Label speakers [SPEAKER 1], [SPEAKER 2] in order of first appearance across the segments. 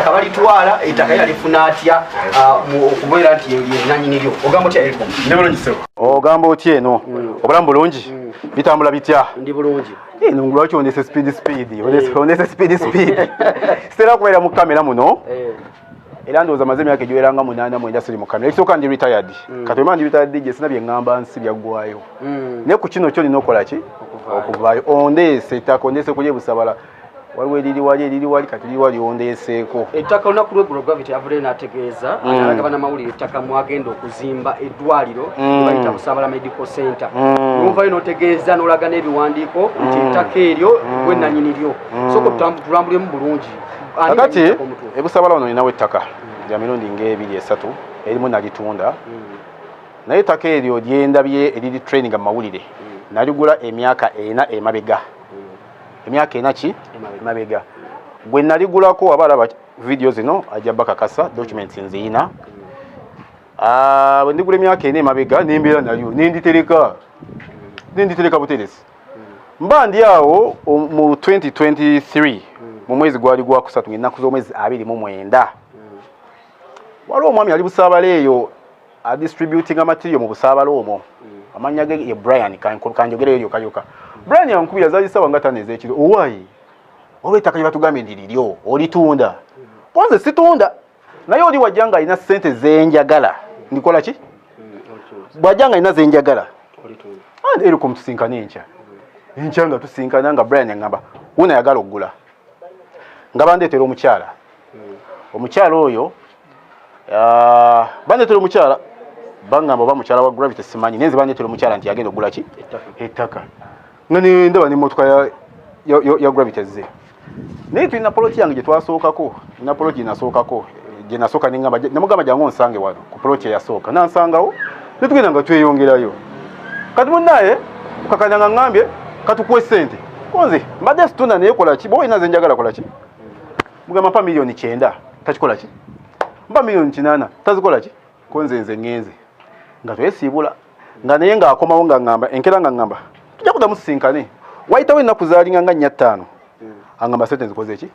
[SPEAKER 1] kabalitwala ettaka yalifuna atya okubeera nti yenanyini lyo ogamba otya Erycom
[SPEAKER 2] ndi bulungi sebo ogamba otya eno obulamu bulungi bitambula bitya
[SPEAKER 1] ndi bulungi
[SPEAKER 2] lwaki onese speed onese speed sitera kubeera mu kamera muno era ndowooza maze emyaka egiweranga 8 9 siri mu kamera ekisooka ndi retired kati wema ndi retired gye sina bye ŋŋamba nsi byaggwayo naye ku kino kyo nina okukola ki okuvaayo ondeese ettaka ondeese kulya ebusabala waliwo eriri wali kati liri wali ondeeseeko
[SPEAKER 1] ettaka olunaku lweggulo Gravity avuddeyo n'ategeeza agaba n'amawulire ettaka mwagenda okuzimba eddwaliro bayita Busabala Medical Center n'ovayo n'otegeeza n'olaga n'ebiwandiiko nti ettaka eryo gwennanyini lyo sooka tulambulemu bulungi
[SPEAKER 2] kakati ebusabala wano ninawo ettaka lya mirundi ng'ebiri esatu erimu nalitunda naye ettaka eryo lyendabye eriri training mu mawulire naligula emyaka 4 emabega emyaka 4 ki emabega gwe naligulako abalaba video zino ajja bakakasa documents nziina bwe ndigula emyaka 4 emabega nembeera nalyo ninditereka buteresi mba ndi awo mu 2023 mu mwezi gwali gwa kusatu ennaku z'omwezi 29 waliwo omwami ali Busaabala eyo adistributinga material mu Busaabala omwo amanya ge ye Brian kanjogere eryo kayoka Brian yankubira zaali sawa nga 5 ez'ekiro owaayi olw'ettaka lye batugambe ndi liryo olitunda kwanze situunda naye oli wajjanga alina ssente zenjagala ndikola ki bwajjanga alina zenjagala andi Erycom tusinkana enkya nga tusinkana nga Brian yaŋŋamba wuna yagala okugula nga bandeetera omukyala oyo bandeetera omukyala bangamba oba mukyala wa Gravity simanyi nenze bandeetera omukyala nti yagenda okugula ki ettaka nga ndaba n'emmotoka ya Gravity ezze naye tulina poloti yange gye twasookako nina poloti gyenasookako gye nasooka namugamba jangu onsange wano ku poloti eyasooka nansangawo ne tugenda nga tweyongerayo kati munnaye ukakanya nga ŋŋambye katukuwe ssente konze mbadde situna naye kola ki bw'olina ze njagala kola ki mugamba mpa miliyoni 9 takikola ki mpa miliyoni 8 tazikola ki konze nze ŋŋenze nga twesiibula nga naye ng'akomawo nga ŋŋamba enkera nga ŋŋamba tujja kudamu sisinkane wayitawo ennaku zaalinga nga 4 aŋŋamba sente nzikoze ki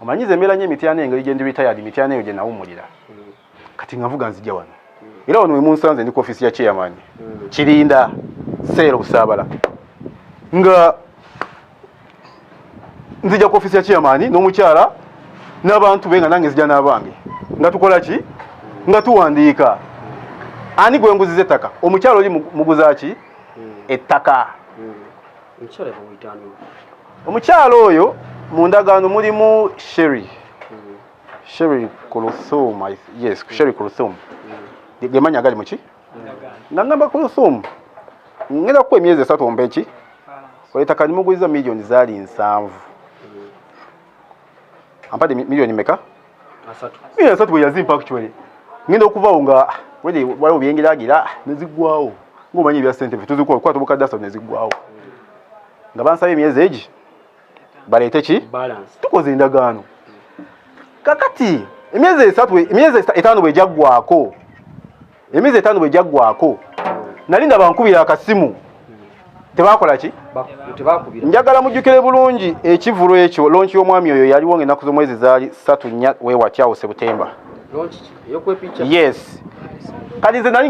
[SPEAKER 2] omanyize embeera nnyo emityana engeri gye ndi retired emityana eyo gye nawummulira kati nga nvuga nzijja wano era wano we munsanze ndi ku ofisi ya chairman Kirinda Seero Busaabala nga nzija ku ofisi ya chairman n'omukyala n'abantu be nga nange nzija n'abange nga tukola ki nga tuwandiika ani gwe nguziza ettaka omukyala oli muguza ki ettaka omukyala oyo mu ndagaano mulimu Sherry Kulusum yes Sherry Kulusum gemanya gali muki nga ngamba Kulusum ngenda ku emyezi 3 ombeki olettaka nimuguliza miliyoni zaali 7 ampade miliyoni meka 3 miliyoni 3 bwe yazimpa actually ngenda okuvaawo nga waliwo byengeragira nezigwawo ng'omanyi ebya ssente tuzikola kwa tubukaddaso nezigwawo nga bansaba emyezi egi baleete ki tukoze endagaano kakati emyezi 5 bwe jaggwako nalinda bankubira akasimu tebakola ki njagala mujjukire bulungi ekivulo ekyo lonchi y'omwami oyo yaliwo ng'ennaku z'omwezi zaali 3 weewatyawo Sebutemba yes kati nze nali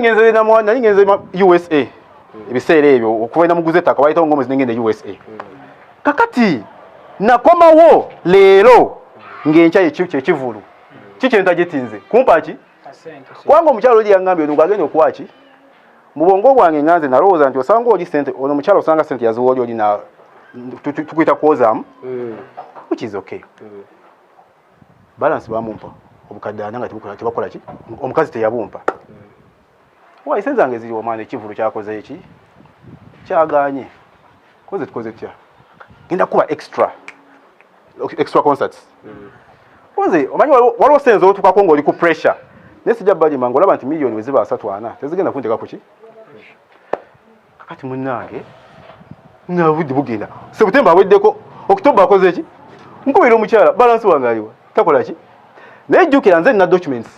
[SPEAKER 2] ngenze USA ebiseera ebyo okuva namuguza ettaka bayitawo ng'omwezi nengende USA kakati nakomawo leero ng'enkya kyekivulu kikyentagitinze kumpa ki kubanga omukyalo oli yaŋŋambye ono ng'agenda okuwa ki mu bwongo bwange nganze nalowooza nti osanga oli sente ono omukyalo osanga sente yaziwa oli na tukuyita kwozaamu which is okay balance bamumpa obukadde 4 nga tebakola ki omukazi teyabumpa wayi senza zange ziri omwana ekivulu kyakoze eki kyaganye koze tukoze tya genda kuba extra concerts koze omanyi waliwo senza otukako ng'oli ku pressure nesijja bajima ngolaba nti miliyoni we ziba 3 tezigenda kunteka kuki kakati munnange ngabudde bugenda Sebutemba aweddeko October akoze eki nkubira omukyala balance wange aliwa takola ki naye jjukira nze nina documents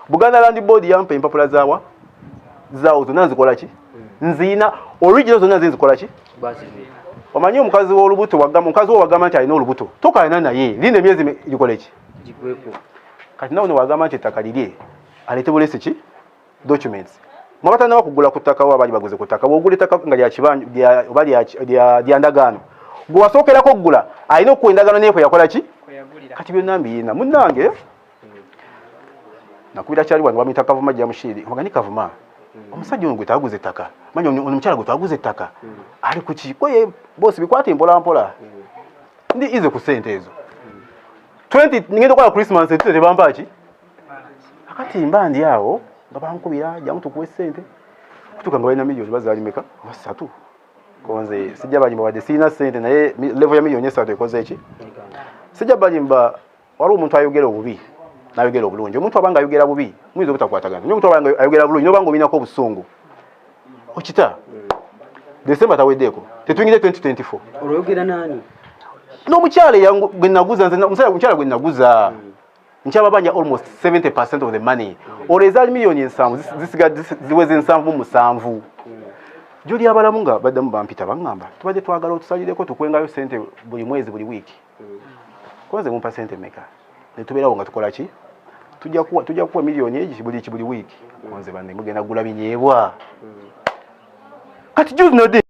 [SPEAKER 2] Buganda Land Board yampa empapula zaawa zaawo zonna nzikola ki nziina original zonna nzikola ki omanyi omukazi w'olubuto wagamba nti alina olubuto tokalina naye linda emyezi gikola ki
[SPEAKER 1] jigweko
[SPEAKER 2] kati nawe wagamba nti ettaka lirye aleete bulesi ki documents mwabatana bakugula ku ttaka wa bali baguze ku ttaka bwogula ettaka nga lya kibanja oba lya ndagaano gwe wasookerako okugula alina okuwa endagaano neepo yakola ki kati byonna mbiyina munnange nakubira kyali wange bamuyita kavuma jamushiri omagani kavuma omusajja ono gwe twaguze ettaka manyi ono omukyala gwe twaguze ettaka ali ku kikoye boosi bikwate mpola mpola ndi ize ku ssente ezo 20 ngenda okukola Christmas tebampa ki akati mba ndi awo nga bankubira jamu tukuwe ssente kutuka nga balina miliyoni bazaali meka basatu konze sijja balimba wadde sirina ssente naye level ya miliyoni esatu ekoze eki sijja balimba waliwo omuntu ayogera obubi n'ayogera obulungi omuntu abanga ayogera bubi muyinza obutakwatagana naye omuntu abanga ayogera bulungi nobanga olinako obusungu okita December taweddeeko tetuyingire 2024
[SPEAKER 1] olwogera nani
[SPEAKER 2] n'omukyala gwe naguza nze omukyala gwe naguza nkyababanja almost 70% of the money olezaali miliyoni ensanvu ziweze ensanvu mu musanvu juli abalamu nga baddamu bampita baŋŋamba tubadde twagala otusalireko tukwengayo ssente buli mwezi buli wiiki konze mumpa ssente meka ne tubeerawo nga tukola ki tujja kuwa miliyoni egi buli wiiki konze banne mugenda kugula binyeebwa kati juzi nodde